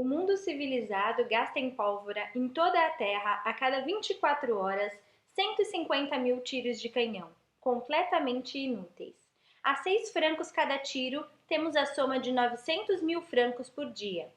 O mundo civilizado gasta em pólvora em toda a Terra a cada 24 horas 150 mil tiros de canhão, completamente inúteis. A 6 francos cada tiro, temos a soma de 900 mil francos por dia.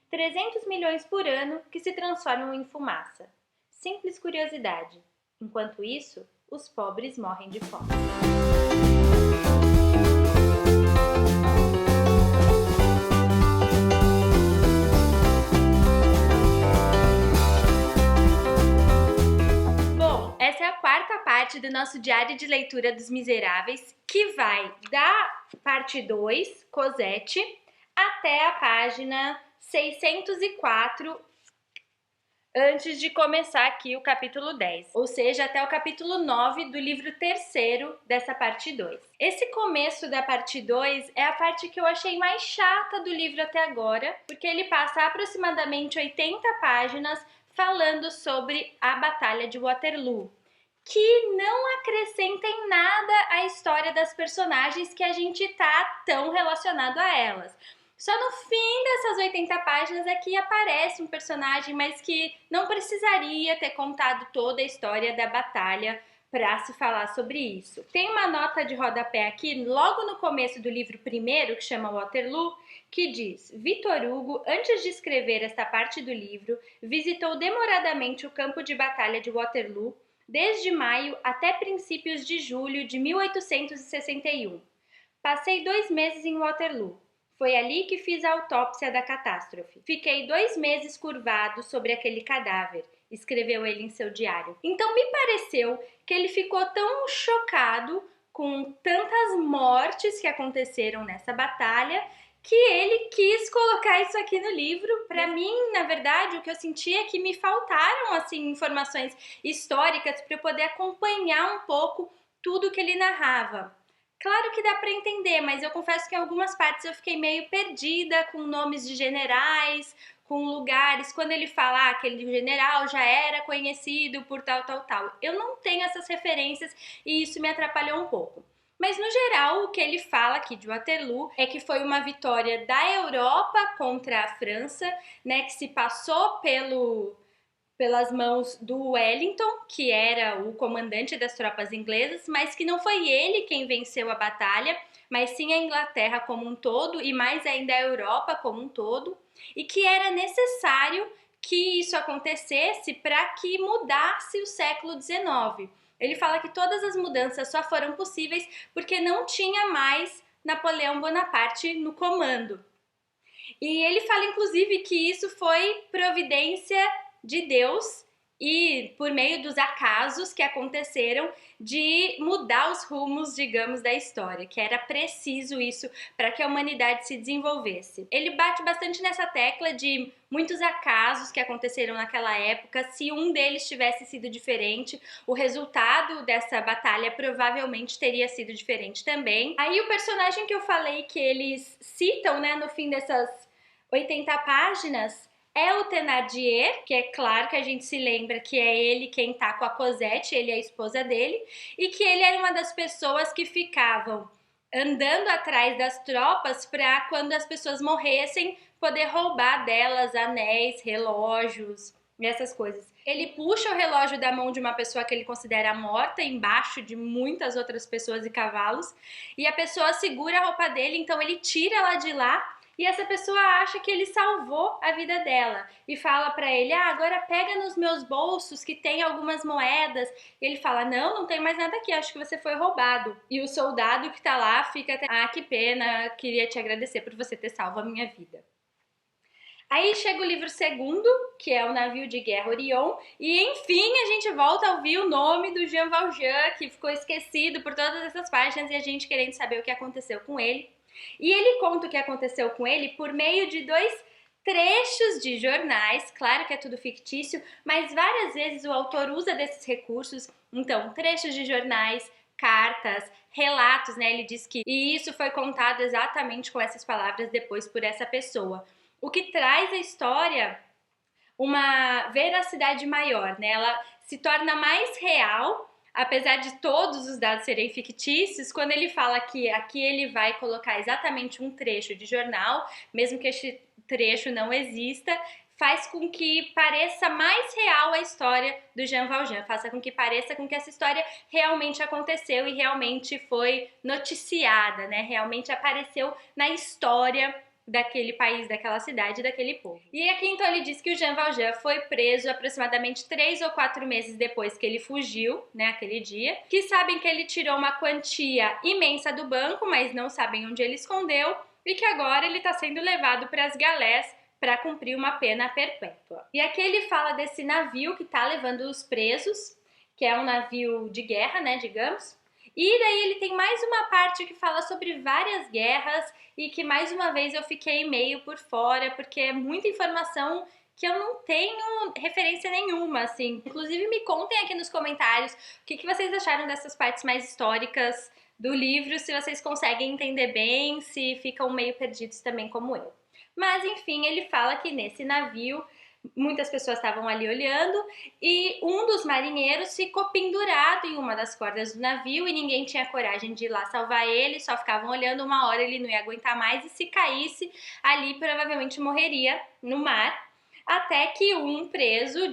300 milhões por ano que se transformam em fumaça. Simples curiosidade. Enquanto isso, os pobres morrem de fome. Essa é a quarta parte do nosso diário de leitura dos Miseráveis, que vai da parte 2, Cosette, até a página 604, antes de começar aqui o capítulo 10, ou seja, até o capítulo 9 do livro terceiro dessa parte 2. Esse começo da parte 2 é a parte que eu achei mais chata do livro até agora, porque ele passa aproximadamente 80 páginas falando sobre a Batalha de Waterloo, que não acrescenta em nada à história das personagens que a gente tá tão relacionado a elas. Só no fim dessas 80 páginas é que aparece um personagem, mas que não precisaria ter contado toda a história da batalha para se falar sobre isso. Tem uma nota de rodapé aqui, logo no começo do livro primeiro, que chama Waterloo, que diz: Victor Hugo, antes de escrever esta parte do livro, visitou demoradamente o campo de batalha de Waterloo, desde maio até princípios de julho de 1861. Passei 2 meses em Waterloo. Foi ali que fiz a autópsia da catástrofe. Fiquei 2 meses curvado sobre aquele cadáver, escreveu ele em seu diário. Então me pareceu que ele ficou tão chocado com tantas mortes que aconteceram nessa batalha que ele quis colocar isso aqui no livro. Para mim, na verdade, o que eu senti é que me faltaram assim informações históricas para eu poder acompanhar um pouco tudo que ele narrava. Claro que dá para entender, mas eu confesso que em algumas partes eu fiquei meio perdida com nomes de generais, com lugares. Quando ele fala que aquele general já era conhecido por tal. Eu não tenho essas referências e isso me atrapalhou um pouco. Mas, no geral, o que ele fala aqui de Waterloo é que foi uma vitória da Europa contra a França, né, que se passou pelas mãos do Wellington, que era o comandante das tropas inglesas, mas que não foi ele quem venceu a batalha, mas sim a Inglaterra como um todo e mais ainda a Europa como um todo, e que era necessário que isso acontecesse para que mudasse o século XIX. Ele fala que todas as mudanças só foram possíveis porque não tinha mais Napoleão Bonaparte no comando. E ele fala, inclusive, que isso foi providência de Deus e por meio dos acasos que aconteceram de mudar os rumos, digamos, da história, que era preciso isso para que a humanidade se desenvolvesse. Ele bate bastante nessa tecla de muitos acasos que aconteceram naquela época. Se um deles tivesse sido diferente, o resultado dessa batalha provavelmente teria sido diferente também. Aí o personagem que eu falei que eles citam, né, no fim dessas 80 páginas é o Thénardier, que é claro que a gente se lembra que é ele quem tá com a Cosette, ele é a esposa dele, e que ele era uma das pessoas que ficavam andando atrás das tropas para quando as pessoas morressem poder roubar delas anéis, relógios e essas coisas. Ele puxa o relógio da mão de uma pessoa que ele considera morta, embaixo de muitas outras pessoas e cavalos, e a pessoa segura a roupa dele, então ele tira ela de lá. E essa pessoa acha que ele salvou a vida dela e fala pra ele: agora pega nos meus bolsos que tem algumas moedas. E ele fala: não tem mais nada aqui, acho que você foi roubado. E o soldado que tá lá fica até: que pena, queria te agradecer por você ter salvo a minha vida. Aí chega o livro segundo, que é o Navio de Guerra Orion, e enfim a gente volta a ouvir o nome do Jean Valjean, que ficou esquecido por todas essas páginas e a gente querendo saber o que aconteceu com ele. E ele conta o que aconteceu com ele por meio de 2 trechos de jornais, claro que é tudo fictício, mas várias vezes o autor usa desses recursos. Então, trechos de jornais, cartas, relatos, né? Ele diz que e isso foi contado exatamente com essas palavras depois por essa pessoa. O que traz a história uma veracidade maior, né? Ela se torna mais real, apesar de todos os dados serem fictícios. Quando ele fala que aqui ele vai colocar exatamente um trecho de jornal, mesmo que este trecho não exista, faz com que pareça mais real a história do Jean Valjean, faça com que pareça com que essa história realmente aconteceu e realmente foi noticiada, né? Realmente apareceu na história daquele país, daquela cidade, daquele povo. E aqui então ele diz que o Jean Valjean foi preso aproximadamente 3 ou 4 meses depois que ele fugiu, né, aquele dia, que sabem que ele tirou uma quantia imensa do banco, mas não sabem onde ele escondeu, e que agora ele está sendo levado para as galés para cumprir uma pena perpétua. E aqui ele fala desse navio que está levando os presos, que é um navio de guerra, né, digamos. E daí ele tem mais uma parte que fala sobre várias guerras e que mais uma vez eu fiquei meio por fora, porque é muita informação que eu não tenho referência nenhuma, assim. Inclusive me contem aqui nos comentários o que vocês acharam dessas partes mais históricas do livro, se vocês conseguem entender bem, se ficam meio perdidos também como eu. Mas enfim, ele fala que nesse navio muitas pessoas estavam ali olhando e um dos marinheiros ficou pendurado em uma das cordas do navio e ninguém tinha coragem de ir lá salvar ele, só ficavam olhando. Uma hora ele não ia aguentar mais e se caísse ali provavelmente morreria no mar, até que um preso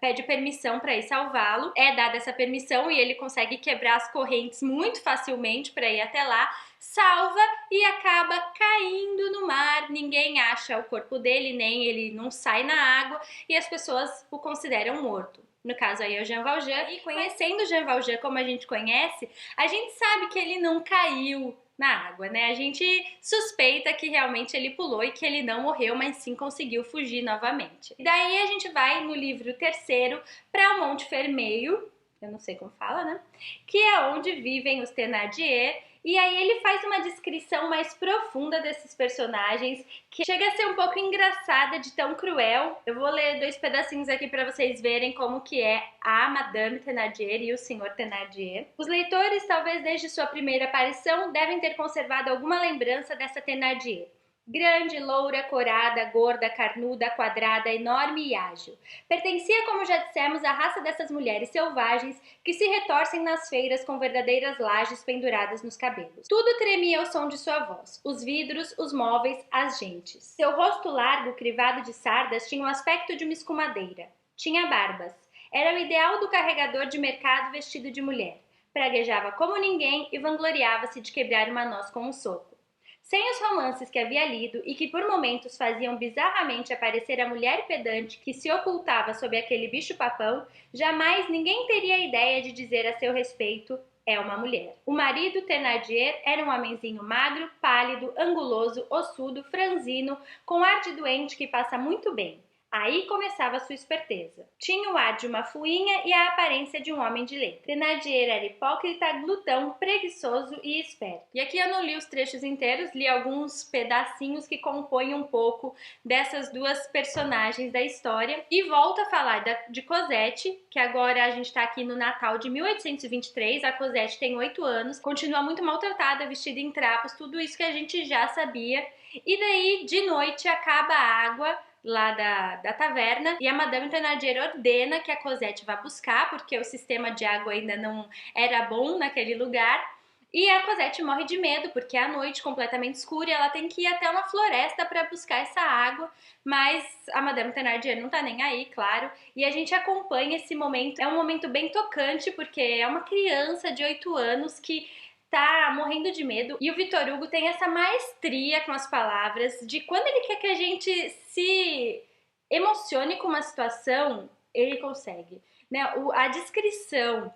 pede permissão para ir salvá-lo, é dada essa permissão e ele consegue quebrar as correntes muito facilmente para ir até lá, salva e acaba caindo no mar. Ninguém acha o corpo dele, nem ele não sai na água e as pessoas o consideram morto. No caso aí é o Jean Valjean, e conhecendo o Jean Valjean como a gente conhece, a gente sabe que ele não caiu na água, né? A gente suspeita que realmente ele pulou e que ele não morreu, mas sim conseguiu fugir novamente. Daí a gente vai no livro terceiro para o Monte Vermelho, eu não sei como fala, né? Que é onde vivem os Thénardier. E aí ele faz uma descrição mais profunda desses personagens, que chega a ser um pouco engraçada de tão cruel. Eu vou ler 2 pedacinhos aqui para vocês verem como que é a Madame Thénardier e o Senhor Thénardier. Os leitores, talvez desde sua primeira aparição, devem ter conservado alguma lembrança dessa Thénardier. Grande, loura, corada, gorda, carnuda, quadrada, enorme e ágil. Pertencia, como já dissemos, à raça dessas mulheres selvagens que se retorcem nas feiras com verdadeiras lajes penduradas nos cabelos. Tudo tremia ao som de sua voz, os vidros, os móveis, as gentes. Seu rosto largo, crivado de sardas, tinha o aspecto de uma escumadeira. Tinha barbas. Era o ideal do carregador de mercado vestido de mulher. Praguejava como ninguém e vangloriava-se de quebrar uma noz com um soco. Sem os romances que havia lido e que por momentos faziam bizarramente aparecer a mulher pedante que se ocultava sob aquele bicho-papão, jamais ninguém teria a ideia de dizer a seu respeito: é uma mulher. O marido, Thénardier, era um homenzinho magro, pálido, anguloso, ossudo, franzino, com ar de doente que passa muito bem. Aí começava sua esperteza. Tinha o ar de uma fuinha e a aparência de um homem de letra. Thénardier era hipócrita, glutão, preguiçoso e esperto. E aqui eu não li os trechos inteiros, li alguns pedacinhos que compõem um pouco dessas duas personagens da história. E volto a falar de Cosette, que agora a gente está aqui no Natal de 1823. A Cosette tem 8 anos, continua muito maltratada, vestida em trapos, tudo isso que a gente já sabia. E daí, de noite, acaba a água lá da taverna e a Madame Thénardier ordena que a Cosette vá buscar, porque o sistema de água ainda não era bom naquele lugar. E a Cosette morre de medo, porque é a noite completamente escura e ela tem que ir até uma floresta para buscar essa água, mas a Madame Thénardier não tá nem aí, claro, e a gente acompanha esse momento. É um momento bem tocante, porque é uma criança de 8 anos que tá morrendo de medo. E o Victor Hugo tem essa maestria com as palavras de quando ele quer que a gente se emocione com uma situação, ele consegue, né? A descrição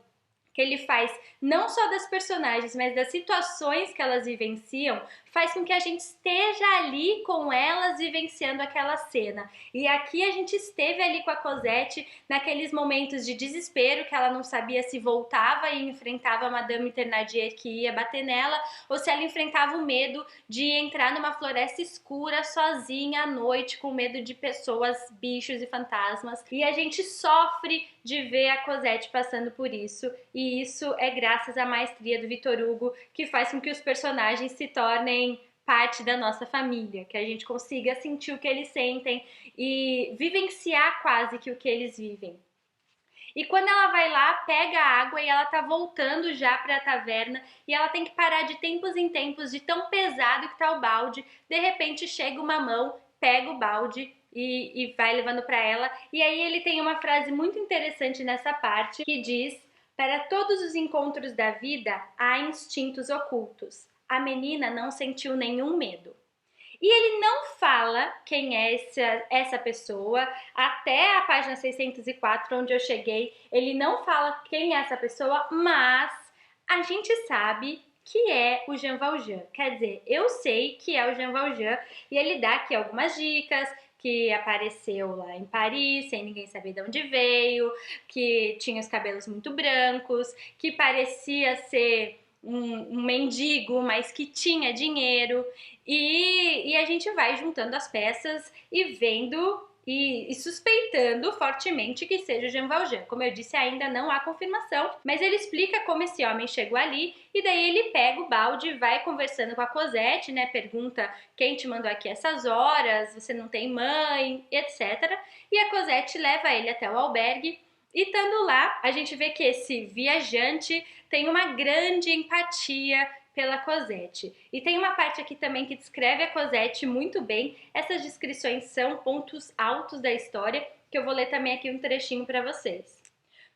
que ele faz não só das personagens, mas das situações que elas vivenciam, faz com que a gente esteja ali com elas vivenciando aquela cena. E aqui a gente esteve ali com a Cosette naqueles momentos de desespero, que ela não sabia se voltava e enfrentava a Madame Thénardier que ia bater nela, ou se ela enfrentava o medo de entrar numa floresta escura, sozinha, à noite, com medo de pessoas, bichos e fantasmas. E a gente sofre de ver a Cosette passando por isso, e isso é graças à maestria do Victor Hugo, que faz com que os personagens se tornem parte da nossa família, que a gente consiga sentir o que eles sentem e vivenciar quase que o que eles vivem. E quando ela vai lá, pega a água e ela tá voltando já para a taverna e ela tem que parar de tempos em tempos, de tão pesado que tá o balde. De repente chega uma mão, pega o balde e vai levando para ela. E aí ele tem uma frase muito interessante nessa parte que diz: para todos os encontros da vida há instintos ocultos. A menina não sentiu nenhum medo. E ele não fala quem é essa pessoa, até a página 604, onde eu cheguei, ele não fala quem é essa pessoa, mas a gente sabe que é o Jean Valjean. Quer dizer, eu sei que é o Jean Valjean e ele dá aqui algumas dicas, que apareceu lá em Paris, sem ninguém saber de onde veio, que tinha os cabelos muito brancos, que parecia ser um mendigo, mas que tinha dinheiro, e a gente vai juntando as peças e vendo e suspeitando fortemente que seja o Jean Valjean. Como eu disse, ainda não há confirmação, mas ele explica como esse homem chegou ali, e daí ele pega o balde e vai conversando com a Cosette, né? Pergunta quem te mandou aqui essas horas, você não tem mãe, etc. E a Cosette leva ele até o albergue. E estando lá, a gente vê que esse viajante tem uma grande empatia pela Cosette. E tem uma parte aqui também que descreve a Cosette muito bem. Essas descrições são pontos altos da história, que eu vou ler também aqui um trechinho para vocês.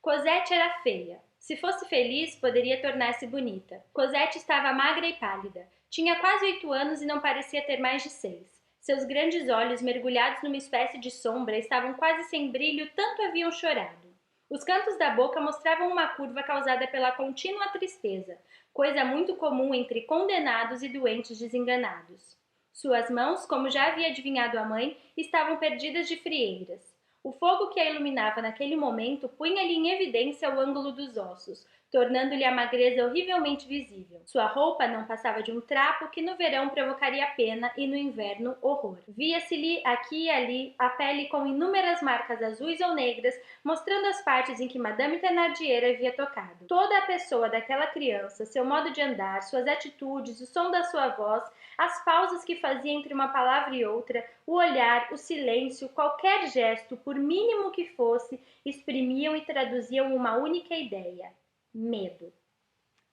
Cosette era feia. Se fosse feliz, poderia tornar-se bonita. Cosette estava magra e pálida. Tinha quase 8 anos e não parecia ter mais de 6. Seus grandes olhos, mergulhados numa espécie de sombra, estavam quase sem brilho, tanto haviam chorado. Os cantos da boca mostravam uma curva causada pela contínua tristeza, coisa muito comum entre condenados e doentes desenganados. Suas mãos, como já havia adivinhado a mãe, estavam perdidas de frieiras. O fogo que a iluminava naquele momento punha-lhe em evidência o ângulo dos ossos, tornando-lhe a magreza horrivelmente visível. Sua roupa não passava de um trapo que no verão provocaria pena e no inverno horror. Via-se-lhe aqui e ali a pele com inúmeras marcas azuis ou negras, mostrando as partes em que Madame Thénardier havia tocado. Toda a pessoa daquela criança, seu modo de andar, suas atitudes, o som da sua voz, as pausas que fazia entre uma palavra e outra, o olhar, o silêncio, qualquer gesto, por mínimo que fosse, exprimiam e traduziam uma única ideia: medo.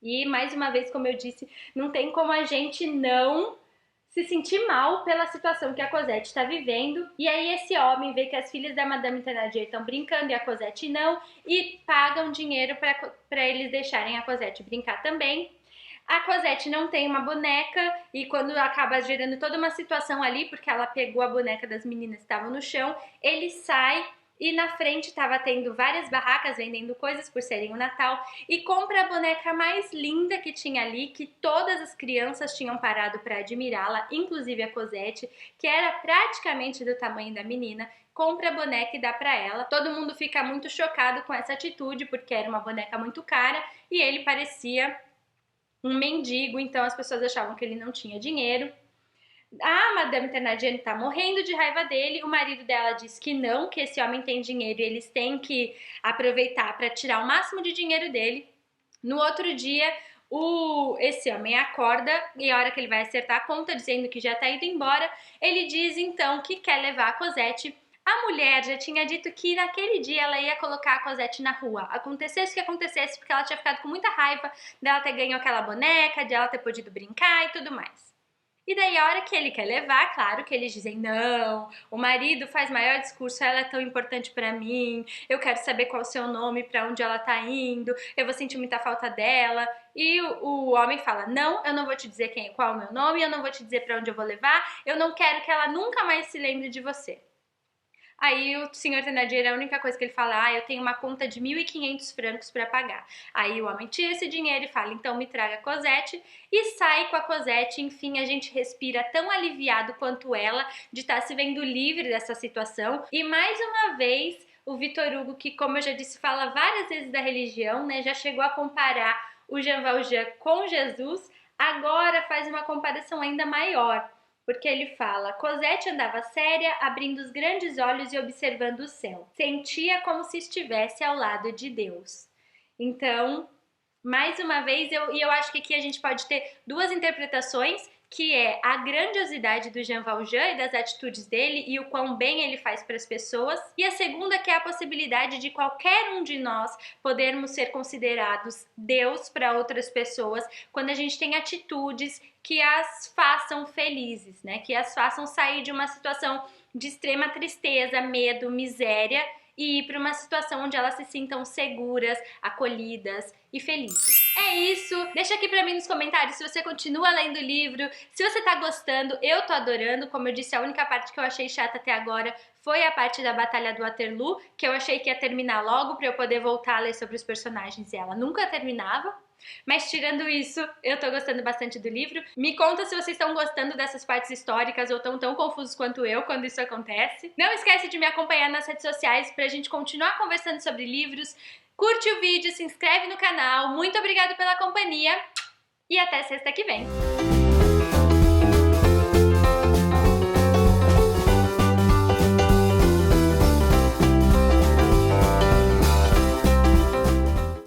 E, mais uma vez, como eu disse, não tem como a gente não se sentir mal pela situação que a Cosette está vivendo. E aí esse homem vê que as filhas da Madame Thénardier estão brincando e a Cosette não, e pagam dinheiro para eles deixarem a Cosette brincar também. A Cosette não tem uma boneca e quando acaba gerando toda uma situação ali, porque ela pegou a boneca das meninas que estavam no chão, ele sai e na frente estava tendo várias barracas vendendo coisas por serem o Natal e compra a boneca mais linda que tinha ali, que todas as crianças tinham parado para admirá-la, inclusive a Cosette, que era praticamente do tamanho da menina. Compra a boneca e dá para ela. Todo mundo fica muito chocado com essa atitude, porque era uma boneca muito cara e ele parecia um mendigo, então as pessoas achavam que ele não tinha dinheiro. A Madame Thénardier tá morrendo de raiva dele, o marido dela diz que não, que esse homem tem dinheiro e eles têm que aproveitar para tirar o máximo de dinheiro dele. No outro dia, esse homem acorda e a hora que ele vai acertar a conta, dizendo que já tá indo embora, ele diz então que quer levar a Cosette. A mulher já tinha dito que naquele dia ela ia colocar a Cosette na rua, acontecesse o que acontecesse, porque ela tinha ficado com muita raiva dela ter ganho aquela boneca, de ela ter podido brincar e tudo mais. E daí a hora que ele quer levar, claro que eles dizem: não, o marido faz maior discurso, ela é tão importante pra mim, eu quero saber qual é o seu nome, pra onde ela tá indo, eu vou sentir muita falta dela. E o homem fala: não, eu não vou te dizer qual é o meu nome, eu não vou te dizer pra onde eu vou levar, eu não quero que ela nunca mais se lembre de você. Aí o senhor Thénardier, a única coisa que ele fala: eu tenho uma conta de 1.500 francos para pagar. Aí o homem tira esse dinheiro e fala: então me traga a Cosette, e sai com a Cosette. Enfim, a gente respira tão aliviado quanto ela de estar se vendo livre dessa situação. E mais uma vez, o Victor Hugo, que como eu já disse, fala várias vezes da religião, né, já chegou a comparar o Jean Valjean com Jesus, agora faz uma comparação ainda maior. Porque ele fala: Cosette andava séria, abrindo os grandes olhos e observando o céu. Sentia como se estivesse ao lado de Deus. Então, mais uma vez, eu acho que aqui a gente pode ter duas interpretações, que é a grandiosidade do Jean Valjean e das atitudes dele e o quão bem ele faz para as pessoas. E a segunda, que é a possibilidade de qualquer um de nós podermos ser considerados Deus para outras pessoas quando a gente tem atitudes que as façam felizes, né? Que as façam sair de uma situação de extrema tristeza, medo, miséria e ir para uma situação onde elas se sintam seguras, acolhidas e felizes. É isso! Deixa aqui pra mim nos comentários se você continua lendo o livro, se você tá gostando. Eu tô adorando. Como eu disse, a única parte que eu achei chata até agora foi a parte da Batalha do Waterloo, que eu achei que ia terminar logo pra eu poder voltar a ler sobre os personagens e ela nunca terminava. Mas tirando isso, eu tô gostando bastante do livro. Me conta se vocês estão gostando dessas partes históricas ou estão tão confusos quanto eu quando isso acontece. Não esquece de me acompanhar nas redes sociais pra gente continuar conversando sobre livros. Curte o vídeo, se inscreve no canal. Muito obrigada pela companhia e até sexta que vem.